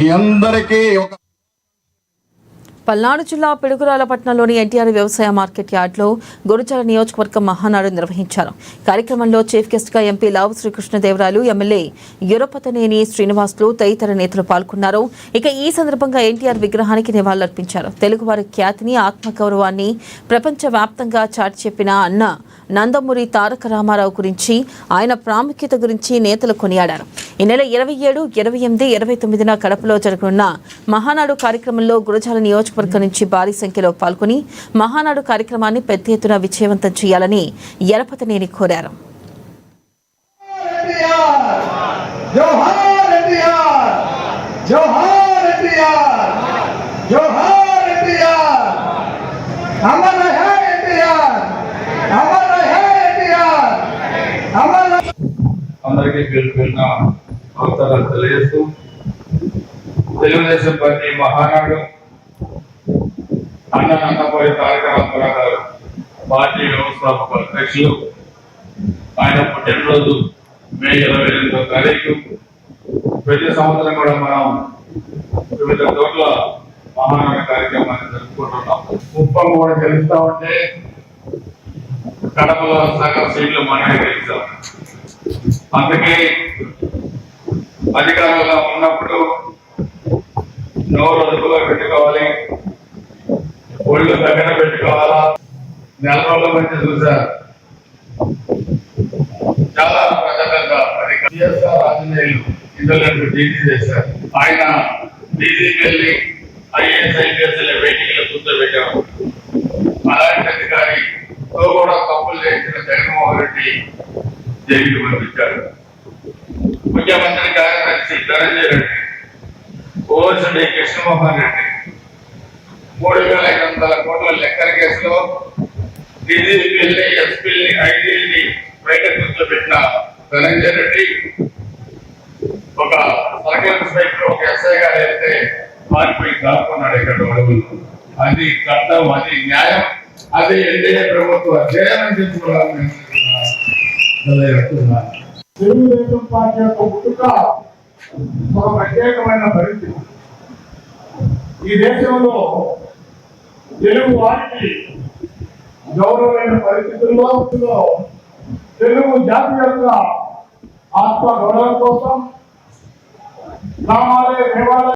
అందరికీ పల్నాడు జిల్లా పిడుగురాలపట్నంలోని ఎన్టీఆర్ వ్యవసాయ మార్కెట్ యార్డ్లో గురజాల నియోజకవర్గం మహానాడు నిర్వహించారు. కార్యక్రమంలో చీఫ్ గెస్ట్ గా ఎంపీ లావు శ్రీకృష్ణదేవరాయలు, ఎమ్మెల్యే యురపతనేని శ్రీనివాసులు తదితర నేతలు పాల్గొన్నారు. ఇక ఈ సందర్భంగా ఎన్టీఆర్ విగ్రహానికి నివాళులర్పించారు. తెలుగువారి ఖ్యాతిని, ఆత్మగౌరవాన్ని ప్రపంచ వ్యాప్తంగా చాటి చెప్పిన అన్న నందమూరి తారక రామారావు గురించి, ఆయన ప్రాముఖ్యత గురించి నేతలు కొనియాడారు. ఈ నెల 27, 28, 29న కడపలో జరగనున్న మహానాడు కార్యక్రమంలో గురజాల నియోజకవర్గం నుంచి భారీ సంఖ్యలో పాల్గొని మహానాడు కార్యక్రమాన్ని పెద్ద ఎత్తున విజయవంతం చేయాలని యరపతనేని కోరారు. అందరికీ పేరున అవసరాలు తెలియజేస్తూ తెలుగుదేశం పార్టీ మహానాడు అన్న నందమూరి తారక రామారావు గారు పార్టీ వ్యవస్థాపక అధ్యక్షులు. ఆయన పుట్టినరోజు మే 28వ తారీఖు. ప్రతి సంవత్సరం కూడా మనం వివిధ చోట్ల మహానాడు కార్యక్రమాన్ని జరుపుకుంటున్నాం. కుప్పం కూడా గెలుస్తా ఉంటే కడపలో సగం సీట్లు మనమే గెలిచాం. అందుకే అధికారంలో ఉన్నప్పుడు నోరు అదుపులో పెట్టుకోవాలి, ఒళ్ళు దగ్గర పెట్టుకోవాలా. నెల రోజుల మధ్య చూశారు చాలా ప్రజలంగా ఆంజనేయులు ఇంటర్నెట్ డీజీ చేశారు. ఆయన డీజీకి వెళ్ళి ఐఏఎస్ ఐపీఎస్ వెయిటింగ్ కూర్చోబెట్టారు. అలాంటి అధికారితో కూడా తప్పులు చేసిన జగన్మోహన్ రెడ్డి జైలుకు పంపించారు. ముఖ్యమంత్రి కార్యదర్శి ధనంజయ రెడ్డి, ఓఎస్డీ కృష్ణమోహన్ రెడ్డి 3,500 కోట్ల లెక్కల కేసులో డీజీపీని, ఎస్పీని, ఐజీని బయట కూర్చోబెట్టిన ధనంజయ రెడ్డి ఒక సర్కిల్ ఇన్స్పెక్టర్, ఒక ఎస్ఐ గారు వెళ్తే మారిపోయి దాక్కున్నాడు ఇక్కడ అడవులు. అది చట్టం, అది న్యాయం, అది ఎన్డీఏ ప్రభుత్వ అధ్యయనం చేసుకోవాలని తెలుగుదేశం పార్టీ యొక్క పుట్టుక ఒక ప్రత్యేకమైన పరిస్థితి. ఈ దేశంలో తెలుగు వారికి గౌరవమైన పరిస్థితుల్లో తెలుగు జాతి యొక్క ఆత్మ గౌరవం కోసం గ్రామాలే దేవాలయ